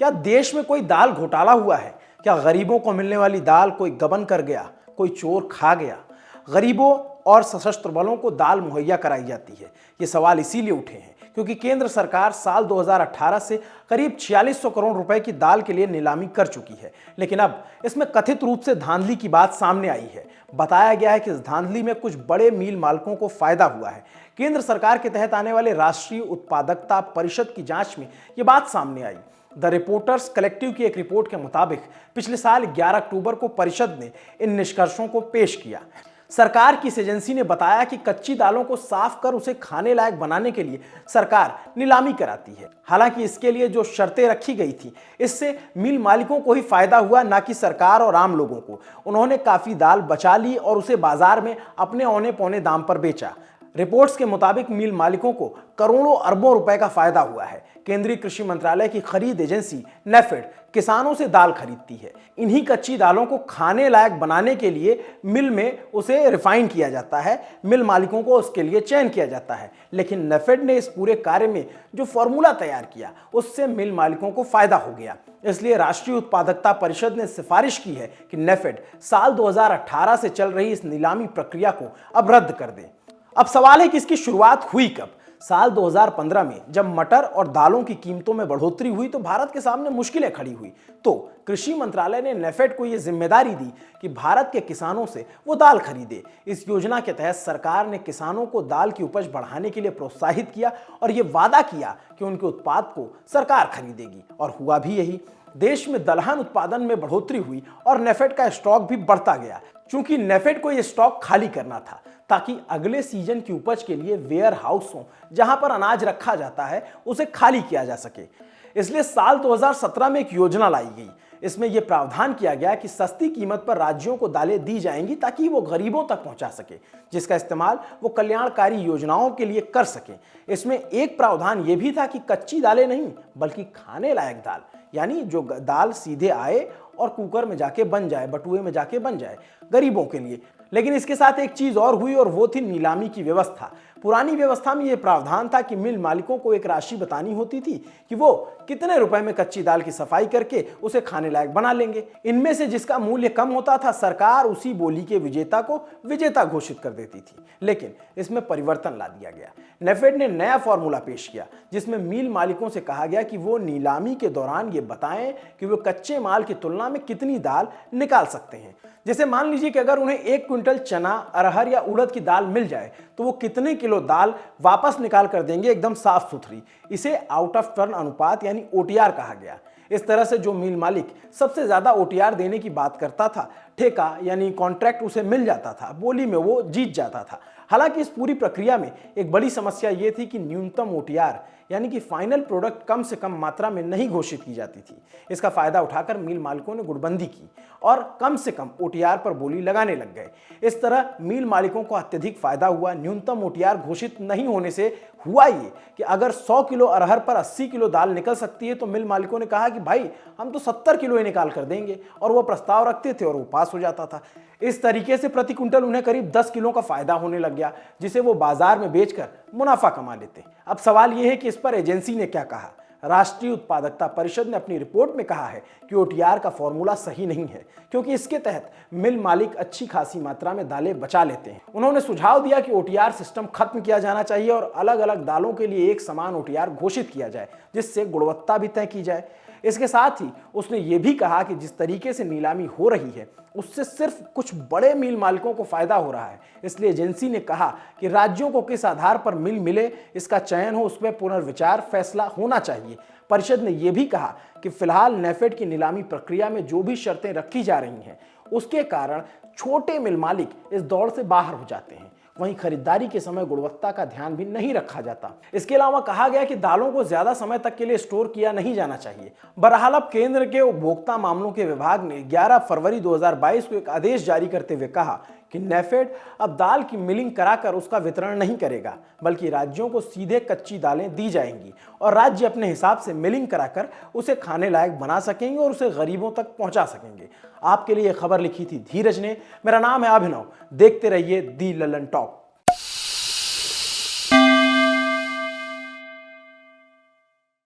क्या देश में कोई दाल घोटाला हुआ है? क्या गरीबों को मिलने वाली दाल कोई गबन कर गया, कोई चोर खा गया? गरीबों और सशस्त्र बलों को दाल मुहैया कराई जाती है। ये सवाल इसीलिए उठे हैं क्योंकि केंद्र सरकार साल 2018 से करीब 4600 करोड़ रुपए की दाल के लिए नीलामी कर चुकी है। लेकिन अब इसमें कथित रूप से धांधली की बात सामने आई है। बताया गया है कि इस धांधली में कुछ बड़े मिल मालिकों को फायदा हुआ है। केंद्र सरकार के तहत आने वाले राष्ट्रीय उत्पादकता परिषद की जांच में ये बात सामने आई। द रिपोर्टर्स कलेक्टिव की एक रिपोर्ट के मुताबिक पिछले साल 11 अक्टूबर को परिषद ने इन निष्कर्षों को पेश किया। सरकार की इस एजेंसी ने बताया कि कच्ची दालों को साफ कर उसे खाने लायक बनाने के लिए सरकार नीलामी कराती है। हालांकि इसके लिए जो शर्तें रखी गई थी, इससे मिल मालिकों को ही फायदा हुआ, ना कि सरकार और आम लोगों को। उन्होंने काफी दाल बचा ली और उसे बाजार में अपने औने पौने दाम पर बेचा। रिपोर्ट्स के मुताबिक मिल मालिकों को करोड़ों अरबों रुपए का फायदा हुआ है। केंद्रीय कृषि मंत्रालय की खरीद एजेंसी नेफेड किसानों से दाल खरीदती है। इन्हीं कच्ची दालों को खाने लायक बनाने के लिए मिल में उसे रिफाइन किया जाता है। मिल मालिकों को उसके लिए चयन किया जाता है। लेकिन नेफेड ने इस पूरे कार्य में जो फॉर्मूला तैयार किया, उससे मिल मालिकों को फायदा हो गया। इसलिए राष्ट्रीय उत्पादकता परिषद ने सिफारिश की है कि नेफेड साल 2018 से चल रही इस नीलामी प्रक्रिया को अब रद्द कर दे। अब सवाल है कि इसकी शुरुआत हुई कब? साल 2015 में जब मटर और दालों की कीमतों में बढ़ोतरी हुई तो भारत के सामने मुश्किलें खड़ी हुई। तो कृषि मंत्रालय ने नेफेड को यह जिम्मेदारी दी कि भारत के किसानों से वो दाल खरीदे। इस योजना के तहत सरकार ने किसानों को दाल की उपज बढ़ाने के लिए प्रोत्साहित किया और ये वादा किया कि उनके उत्पाद को सरकार खरीदेगी, और हुआ भी यही। देश में दलहन उत्पादन में बढ़ोतरी हुई और नेफेड का स्टॉक भी बढ़ता गया। चूंकि नेफेड को यह स्टॉक खाली करना था ताकि अगले सीजन की उपज के लिए वेयर हाउस हो जहां पर अनाज रखा जाता है, उसे खाली किया जा सके। इसलिए साल 2017 में एक योजना लाई गई। इसमें यह प्रावधान किया गया कि सस्ती कीमत पर राज्यों को दालें दी जाएंगी ताकि वो गरीबों तक पहुंचा सके, जिसका इस्तेमाल वो कल्याणकारी योजनाओं के लिए कर सके। इसमें एक प्रावधान यह भी था कि कच्ची दालें नहीं बल्कि खाने लायक दाल, यानी जो दाल सीधे आए और कुकर में जाके बन जाए, बटुए में जाके बन जाए, गरीबों के लिए। लेकिन इसके साथ एक चीज और हुई और वो थी नीलामी की व्यवस्था। पुरानी व्यवस्था में यह प्रावधान था कि मिल मालिकों को एक राशि बतानी होती थी कि वो कितने रुपए में कच्ची दाल की सफाई करके उसे खाने लायक बना लेंगे। इनमें से जिसका मूल्य कम होता था, सरकार उसी बोली के विजेता को विजेता घोषित कर देती थी। लेकिन इसमें परिवर्तन ला दिया गया। नेफेड ने नया फॉर्मूला पेश किया जिसमें मिल मालिकों से कहा गया कि वो नीलामी के दौरान ये बताएं कि वो कच्चे माल की तुलना में कितनी दाल निकाल सकते हैं। जैसे मान लीजिए कि अगर उन्हें 1 क्विंटल चना, अरहर या उड़द की दाल मिल जाए तो वो कितने किलो दाल वापस निकाल कर देंगे एकदम साफ सुथरी। इसे आउट ऑफ टर्न अनुपात यानी ओटीआर कहा गया। इस तरह से जो मिल मालिक सबसे ज्यादा ओटीआर देने की बात करता था, ठेका यानी कॉन्ट्रैक्ट उसे मिल जाता था, बोली में वो जीत जाता था। हालांकि इस पूरी प्रक्रिया में एक बड़ी समस्या ये थी कि न्यूनतम ओटीआर यानी कि फाइनल प्रोडक्ट कम से कम मात्रा में नहीं घोषित की जाती थी। इसका फायदा उठाकर मिल मालिकों ने गुटबंदी की और कम से कम ओटीआर पर बोली लगाने लग गए। इस तरह मिल मालिकों को अत्यधिक फायदा हुआ। न्यूनतम ओटीआर घोषित नहीं होने से हुआ ये कि अगर 100 किलो अरहर पर 80 किलो दाल निकल सकती है तो मिल मालिकों ने कहा कि भाई हम तो 70 किलो ही निकाल कर देंगे, और वो प्रस्ताव रखते थे और वो पास हो जाता था। इस तरीके से प्रति क्विंटल उन्हें करीब 10 किलो का फायदा होने लग गया, जिसे वो बाजार में बेचकर मुनाफा कमा लेते। अब सवाल यह है कि इस पर एजेंसी ने क्या कहा। राष्ट्रीय उत्पादकता परिषद ने अपनी रिपोर्ट में कहा है कि ओटीआर का फॉर्मूला सही नहीं है क्योंकि इसके तहत मिल मालिक अच्छी खासी मात्रा में दालें बचा लेते हैं। उन्होंने सुझाव दिया कि ओटीआर सिस्टम खत्म किया जाना चाहिए और अलग अलग दालों के लिए एक समान ओटीआर घोषित किया जाए जिससे गुणवत्ता भी तय की जाए। इसके साथ ही उसने ये भी कहा कि जिस तरीके से नीलामी हो रही है उससे सिर्फ कुछ बड़े मिल मालिकों को फायदा हो रहा है। इसलिए एजेंसी ने कहा कि राज्यों को किस आधार पर मिल मिले, इसका चयन हो, उस पर पुनर्विचार फैसला होना चाहिए। परिषद ने यह भी कहा कि फिलहाल नेफेड की नीलामी प्रक्रिया में जो भी शर्तें रखी जा रही हैं उसके कारण छोटे मिल मालिक इस दौड़ से बाहर हो जाते हैं। वहीं खरीदारी के समय गुणवत्ता का ध्यान भी नहीं रखा जाता। इसके अलावा कहा गया कि दालों को ज्यादा समय तक के लिए स्टोर किया नहीं जाना चाहिए। बहरहाल अब केंद्र के उपभोक्ता मामलों के विभाग ने 11 फरवरी 2022 को एक आदेश जारी करते हुए कहा कि नेफेड अब दाल की मिलिंग कराकर उसका वितरण नहीं करेगा, बल्कि राज्यों को सीधे कच्ची दालें दी जाएंगी और राज्य अपने हिसाब से मिलिंग कराकर उसे खाने लायक बना सकेंगे और उसे गरीबों तक पहुंचा सकेंगे। आपके लिए खबर लिखी थी धीरज ने। मेरा नाम है अभिनव। देखते रहिए दी लल्लन टॉक।